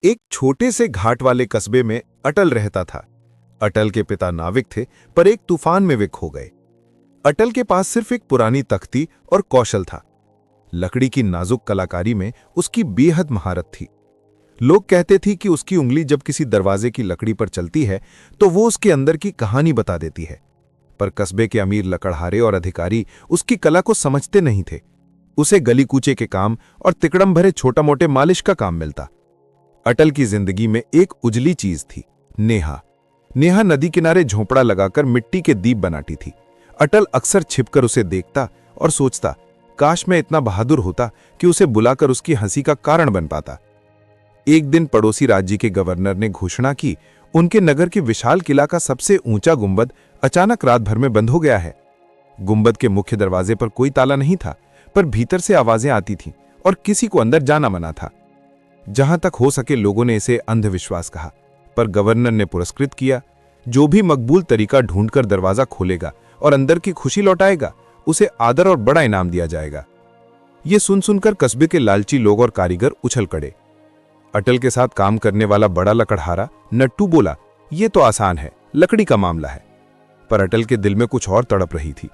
एक छोटे से घाट वाले कस्बे में अटल रहता था। अटल के पिता नाविक थे, पर एक तूफान में वे खो गए। अटल के पास सिर्फ एक पुरानी तख्ती और कौशल था। लकड़ी की नाजुक कलाकारी में उसकी बेहद महारत थी। लोग कहते थे कि उसकी उंगली जब किसी दरवाजे की लकड़ी पर चलती है तो वो उसके अंदर की कहानी बता देती है। पर कस्बे के अमीर लकड़हारे और अधिकारी उसकी कला को समझते नहीं थे। उसे गली कूचे के काम और तिकड़म भरे छोटा मोटे मालिश का काम मिलता। अटल की जिंदगी में एक उजली चीज थी, नेहा। नेहा नदी किनारे झोंपड़ा लगाकर मिट्टी के दीप बनाती थी। अटल अक्सर छिपकर उसे देखता और सोचता, काश मैं इतना बहादुर होता कि उसे बुलाकर उसकी हंसी का कारण बन पाता। एक दिन पड़ोसी राज्य के गवर्नर ने घोषणा की, उनके नगर के विशाल किला का सबसे ऊंचा गुंबद अचानक रात भर में बंद हो गया है। गुंबद के मुख्य दरवाजे पर कोई ताला नहीं था, पर भीतर से आवाजें आती थीं और किसी को अंदर जाना मना था। जहां तक हो सके लोगों ने इसे अंधविश्वास कहा, पर गवर्नर ने पुरस्कृत किया। जो भी मकबूल तरीका ढूंढकर दरवाजा खोलेगा और अंदर की खुशी लौटाएगा, उसे आदर और बड़ा इनाम दिया जाएगा। ये सुनकर कस्बे के लालची लोग और कारीगर उछल पड़े। अटल के साथ काम करने वाला बड़ा लकड़हारा नट्टू बोला, ये तो आसान है, लकड़ी का मामला है। पर अटल के दिल में कुछ और तड़प रही थी।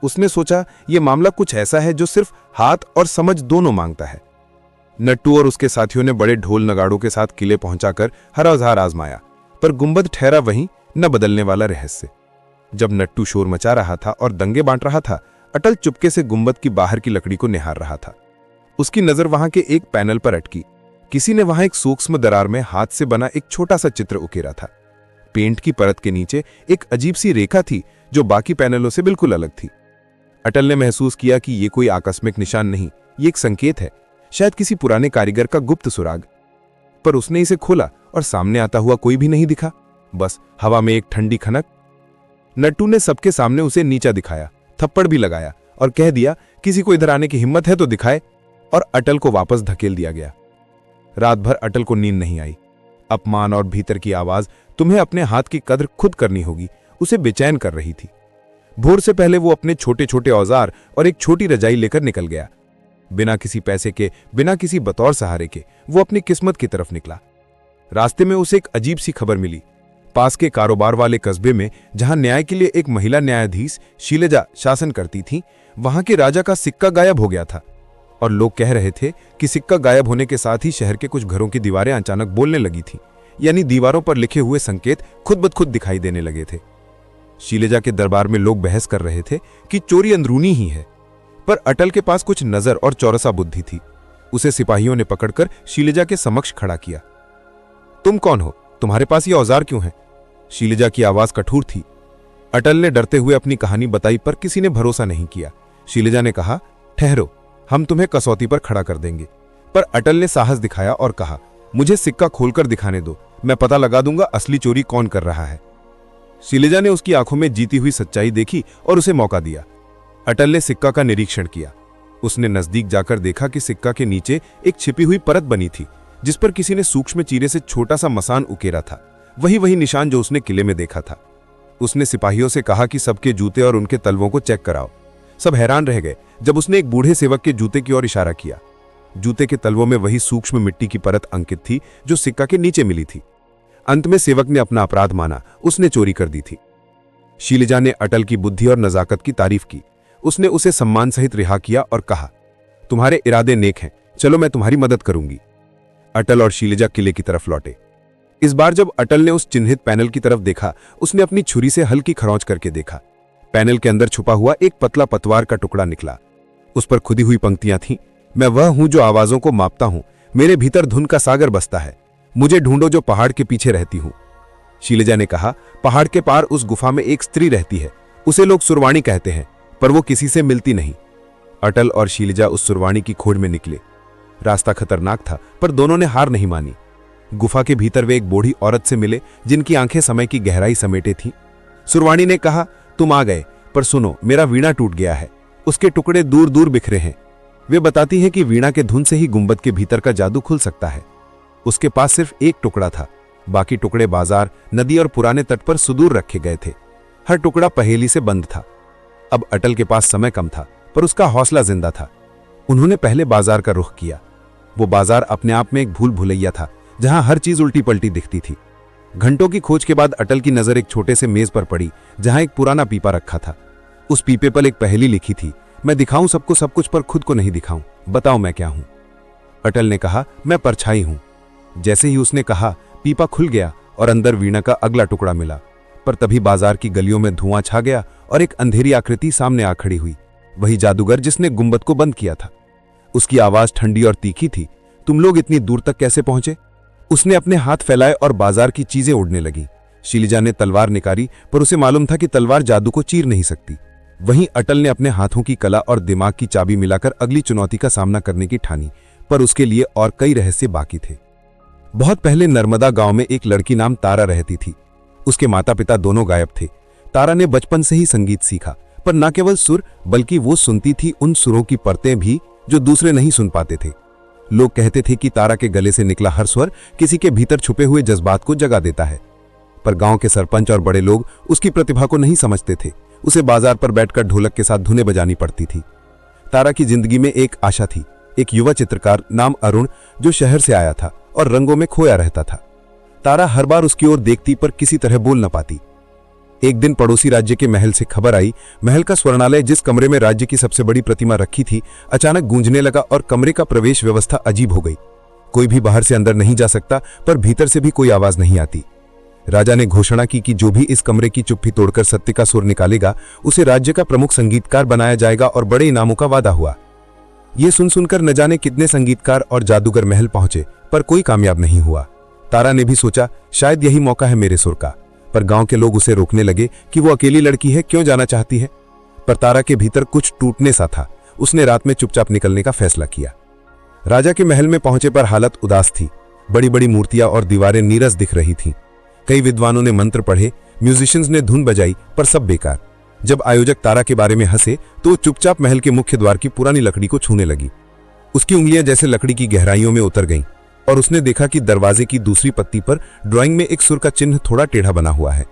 उसने सोचा, यह मामला कुछ ऐसा है जो सिर्फ हाथ और समझ दोनों मांगता है। नट्टू और उसके साथियों ने बड़े ढोल नगाड़ों के साथ किले पहुंचाकर हर औजार आजमाया, पर गुंबद ठहरा वहीं, न बदलने वाला रहस्य। जब नट्टू शोर मचा रहा था और दंगे बांट रहा था, अटल चुपके से गुंबद की बाहर की लकड़ी को निहार रहा था। उसकी नजर वहां के एक पैनल पर अटकी। किसी ने वहां एक सूक्ष्म दरार में हाथ से बना एक छोटा सा चित्र उकेरा था। पेंट की परत के नीचे एक अजीब सी रेखा थी जो बाकी पैनलों से बिल्कुल अलग थी। अटल ने महसूस किया कि यह कोई आकस्मिक निशान नहीं, ये एक संकेत है, शायद किसी पुराने कारीगर का गुप्त सुराग। पर उसने इसे खोला और सामने आता हुआ कोई भी नहीं दिखा, बस हवा में एक ठंडी खनक। नट्टू ने सबके सामने उसे नीचा दिखाया, थप्पड़ भी लगाया और कह दिया, किसी को इधर आने की हिम्मत है तो दिखाए। और अटल को वापस धकेल दिया गया। रात भर अटल को नींद नहीं आई। अपमान और भीतर की आवाज, तुम्हें अपने हाथ की कद्र खुद करनी होगी, उसे बेचैन कर रही थी। भोर से पहले वो अपने छोटे छोटे औजार और एक छोटी रजाई लेकर निकल गया। बिना किसी पैसे के, बिना किसी बतौर सहारे के वो अपनी किस्मत की तरफ निकला। रास्ते में उसे एक अजीब सी खबर मिली। पास के कारोबार वाले कस्बे में, जहां न्याय के लिए एक महिला न्यायाधीश शीलजा शासन करती थी, वहां के राजा का सिक्का गायब हो गया था। और लोग कह रहे थे कि सिक्का गायब होने के साथ ही शहर के कुछ घरों की दीवारें अचानक बोलने लगी थी, यानी दीवारों पर लिखे हुए संकेत खुद ब खुद दिखाई देने लगे थे। शीलजा के दरबार में लोग बहस कर रहे थे कि चोरी अंदरूनी ही है, पर अटल के पास कुछ नजर और चौरसा बुद्धि थी। उसे सिपाहियों ने पकड़कर शीलजा के समक्ष खड़ा किया। तुम कौन हो? तुम्हारे पास ये औजार क्यों है? शीलजा की आवाज कठोर थी। अटल ने डरते हुए अपनी कहानी बताई, पर किसी ने भरोसा नहीं किया। शीलजा ने कहा, ठहरो, हम तुम्हें कसौटी पर खड़ा कर देंगे। पर अटल ने साहस दिखाया और कहा, मुझे सिक्का खोलकर दिखाने दो, मैं पता लगा दूंगा असली चोरी कौन कर रहा है। शीलजा ने उसकी आंखों में जीती हुई सच्चाई देखी और उसे मौका दिया। अटल ने सिक्का का निरीक्षण किया। उसने नजदीक जाकर देखा कि सिक्का के नीचे एक छिपी हुई परत बनी थी, जिस पर किसी ने सूक्ष्म चीरे से छोटा सा मसान उकेरा था। वही निशान जो उसने किले में देखा था। उसने सिपाहियों से कहा कि सबके जूते और उनके तलवों को चेक कराओ। सब हैरान रह गए जब उसने एक बूढ़े सेवक के जूते की ओर इशारा किया। जूते के तलवों में वही सूक्ष्म मिट्टी की परत अंकित थी जो सिक्का के नीचे मिली थी। अंत में सेवक ने अपना अपराध माना, उसने चोरी कर दी थी। शीलजा ने अटल की बुद्धि और नजाकत की तारीफ की। उसने उसे सम्मान सहित रिहा किया और कहा, तुम्हारे इरादे नेक हैं, चलो मैं तुम्हारी मदद करूंगी। अटल और शीलजा किले की तरफ लौटे। इस बार जब अटल ने उस चिन्हित पैनल की तरफ देखा, उसने अपनी छुरी से हल्की खरोंच करके देखा। पैनल के अंदर छुपा हुआ एक पतला पतवार का टुकड़ा निकला। उस पर खुदी हुई पंक्तियां थीं, मैं वह हूं जो आवाजों को मापता हूं, मेरे भीतर धुन का सागर बसता है, मुझे ढूंढो जो पहाड़ के पीछे रहती हूं। शीलजा ने कहा, पहाड़ के पार उस गुफा में एक स्त्री रहती है, उसे लोग सुरवाणी कहते हैं, पर वो किसी से मिलती नहीं। अटल और शीलजा उस सुरवाणी की खोज में निकले। रास्ता खतरनाक था, पर दोनों ने हार नहीं मानी। गुफा के भीतर वे एक बूढ़ी औरत से मिले जिनकी आंखें समय की गहराई समेटे थीं। सुरवाणी ने कहा, तुम आ गए, पर सुनो, मेरा वीणा टूट गया है, उसके टुकड़े दूर दूर बिखरे हैं। वे बताती हैं कि वीणा के धुन से ही गुंबद के भीतर का जादू खुल सकता है। उसके पास सिर्फ एक टुकड़ा था, बाकी टुकड़े बाजार, नदी और पुराने तट पर सुदूर रखे गए थे। हर टुकड़ा पहेली से बंद था। अब अटल के पास समय कम था, पर उसका हौसला जिंदा था। उन्होंने पहले बाजार का रुख किया। वो बाजार अपने आप में एक भूल भुलैया था, जहां हर चीज उल्टी पलटी दिखती थी। घंटों की खोज के बाद अटल की नजर एक छोटे से मेज पर पड़ी जहां एक पुराना पीपा रखा था। उस पीपे पर एक पहेली लिखी थी, मैं दिखाऊं सबको सब कुछ पर खुद को नहीं दिखाऊं, बताओ मैं क्या हूं। अटल ने कहा, मैं परछाई हूं। जैसे ही उसने कहा, पीपा खुल गया और अंदर वीणा का अगला टुकड़ा मिला। पर तभी बाजार की गलियों में धुआं छा गया और एक अंधेरी आकृति सामने आ खड़ी हुई, वही जादूगर जिसने गुंबद को बंद किया था। उसकी आवाज ठंडी और तीखी थी, तुम लोग इतनी दूर तक कैसे पहुंचे? उसने अपने हाथ फैलाए और बाजार की चीजें उड़ने लगी। शीलिजा ने तलवार निकाली, पर उसे मालूम था कि तलवार जादू को चीर नहीं सकती। वहीं अटल ने अपने हाथों की कला और दिमाग की चाबी मिलाकर अगली चुनौती का सामना करने की ठानी, पर उसके लिए और कई रहस्य बाकी थे। बहुत पहले नर्मदा गांव में एक लड़की नाम तारा रहती थी। उसके माता पिता दोनों गायब थे। तारा ने बचपन से ही संगीत सीखा, पर न केवल सुर बल्कि वो सुनती थी उन सुरों की परतें भी जो दूसरे नहीं सुन पाते थे। लोग कहते थे कि तारा के गले से निकला हर स्वर किसी के भीतर छुपे हुए जज्बात को जगा देता है। पर गांव के सरपंच और बड़े लोग उसकी प्रतिभा को नहीं समझते थे। उसे बाजार पर बैठकर ढोलक के साथ धुनें बजानी पड़ती थी। तारा की जिंदगी में एक आशा थी, एक युवा चित्रकार नाम अरुण जो शहर से आया था और रंगों में खोया रहता था। तारा हर बार उसकी ओर देखती पर किसी तरह बोल न पाती। एक दिन पड़ोसी राज्य के महल से खबर आई, महल का स्वर्णालय जिस कमरे में राज्य की सबसे बड़ी प्रतिमा रखी थी अचानक गूंजने लगा और कमरे का प्रवेश व्यवस्था अजीब हो गई। कोई भी बाहर से अंदर नहीं जा सकता, पर भीतर से भी कोई आवाज नहीं आती। राजा ने घोषणा की कि जो भी इस कमरे की चुप्पी तोड़कर सत्य का सुर निकालेगा उसे राज्य का प्रमुख संगीतकार बनाया जाएगा और बड़े इनामों का वादा हुआ। ये सुनकर न जाने कितने संगीतकार और जादूगर महल पहुंचे, पर कोई कामयाब नहीं हुआ। तारा ने भी सोचा शायद यही मौका है मेरे सुर का, पर गांव के लोग उसे रोकने लगे कि वो अकेली लड़की है, क्यों जाना चाहती है। पर तारा के भीतर कुछ टूटने सा था। उसने रात में चुपचाप निकलने का फैसला किया। राजा के महल में पहुंचे पर हालत उदास थी। बड़ी बड़ी मूर्तियां और दीवारें नीरस दिख रही थीं। कई विद्वानों ने मंत्र पढ़े, म्यूजिशियंस ने धुन बजाई, पर सब बेकार। जब आयोजक तारा के बारे में हंसे तो वो चुपचाप महल के मुख्य द्वार की पुरानी लकड़ी को छूने लगी। उसकी उंगलियां जैसे लकड़ी की गहराइयों में उतर गईं और उसने देखा कि दरवाजे की दूसरी पत्ती पर ड्राइंग में एक सुर का चिन्ह थोड़ा टेढ़ा बना हुआ है,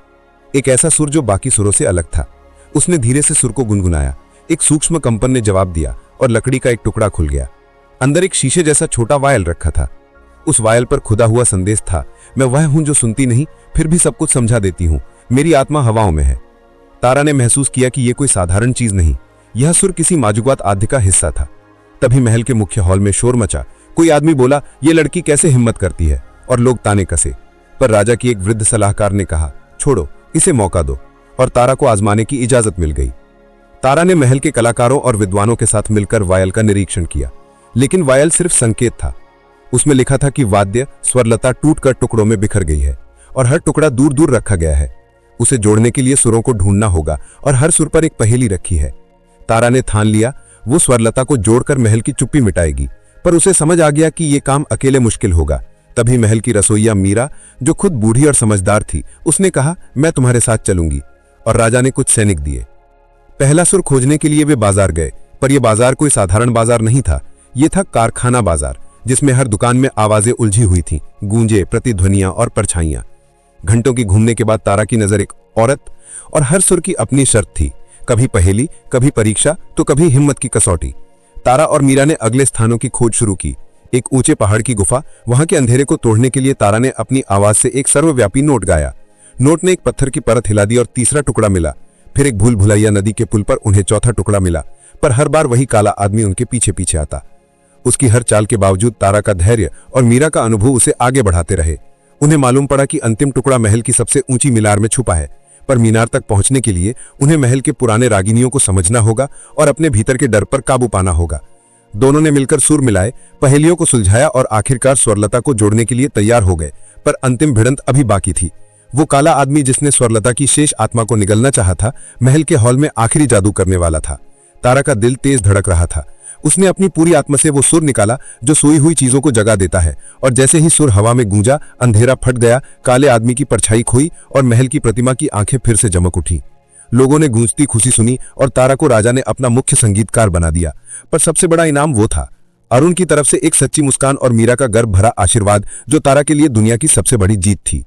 एक ऐसा सुर जो बाकी सुरों से अलग था। उसने धीरे से सुर को गुनगुनाया। एक सूक्ष्म कंपन ने जवाब दिया और लकड़ी का एक टुकड़ा खुल गया। अंदर एक शीशे जैसा छोटा वायल रखा था। उस वायल पर खुदा हुआ संदेश था, मैं वह हूं जो सुनती नहीं फिर भी सब कुछ समझा देती हूं, मेरी आत्मा हवाओं में है। तारा ने महसूस किया कि यह कोई साधारण चीज नहीं, यह सुर किसी माजुगात आद्य का हिस्सा था। तभी महल के मुख्य हॉल में शोर मचा। कोई आदमी बोला, ये लड़की कैसे हिम्मत करती है, और लोग ताने कसे। पर राजा की एक वृद्ध सलाहकार ने कहा, छोड़ो, इसे मौका दो, और तारा को आजमाने की इजाजत मिल गई। तारा ने महल के कलाकारों और विद्वानों के साथ मिलकर वायल का निरीक्षण किया, लेकिन वायल सिर्फ संकेत था। उसमें लिखा था कि वाद्य स्वरलता टूटकर टुकड़ों में बिखर गई है और हर टुकड़ा दूर दूर रखा गया है। उसे जोड़ने के लिए सुरों को ढूंढना होगा और हर सुर पर एक पहेली रखी है। तारा ने ठान लिया वो स्वरलता को जोड़कर महल की चुप्पी मिटाएगी, पर उसे समझ आ गया कि यह काम अकेले मुश्किल होगा। तभी महल की रसोइया मीरा, जो खुद बूढ़ी और समझदार थी, उसने कहा, मैं तुम्हारे साथ चलूंगी, और राजा ने कुछ सैनिक दिए। पहला सुर खोजने के लिए वे बाजार गए, पर यह बाजार कोई साधारण बाजार नहीं था। यह था कारखाना बाजार, जिसमें हर दुकान में आवाजें उलझी हुई थीं, गूंजे, प्रतिध्वनियां और परछाइयां। घंटों की घूमने के बाद तारा की नजर एक औरत, और हर सुर की अपनी शर्त थी, कभी पहेली, कभी परीक्षा, तो कभी हिम्मत की कसौटी। तारा और मीरा ने अगले स्थानों की खोज शुरू की। एक ऊंचे पहाड़ की गुफा, वहां के अंधेरे को तोड़ने के लिए तारा ने अपनी आवाज से एक सर्वव्यापी नोट गाया। नोट ने एक पत्थर की परत हिला दी और तीसरा टुकड़ा मिला। फिर एक भूल भुलैया नदी के पुल पर उन्हें चौथा टुकड़ा मिला, पर हर बार वही काला आदमी उनके पीछे पीछे आता। उसकी हर चाल के बावजूद तारा का धैर्य और मीरा का अनुभव उसे आगे बढ़ाते रहे। उन्हें मालूम पड़ा कि अंतिम टुकड़ा महल की सबसे ऊंची मीनार में छुपा है, पर मीनार तक पहुंचने के लिए उन्हें महल के पुराने रागिनियों को समझना होगा और अपने भीतर के डर पर काबू पाना होगा। दोनों ने मिलकर सुर मिलाए, पहेलियों को सुलझाया और आखिरकार स्वरलता को जोड़ने के लिए तैयार हो गए। पर अंतिम भिड़ंत अभी बाकी थी। वो काला आदमी जिसने स्वरलता की शेष आत्मा को निगलना चाहा था, महल के हॉल में आखिरी जादू करने वाला था। तारा का दिल तेज धड़क रहा था। उसने अपनी पूरी आत्मा से वो सुर निकाला जो सोई हुई चीजों को जगा देता है, और जैसे ही सुर हवा में गूंजा, अंधेरा फट गया, काले आदमी की परछाई खोई और महल की प्रतिमा की आंखें फिर से चमक उठी। लोगों ने गूंजती खुशी सुनी और तारा को राजा ने अपना मुख्य संगीतकार बना दिया। पर सबसे बड़ा इनाम वो था, अरुण की तरफ से एक सच्ची मुस्कान और मीरा का गर्व भरा आशीर्वाद, जो तारा के लिए दुनिया की सबसे बड़ी जीत थी।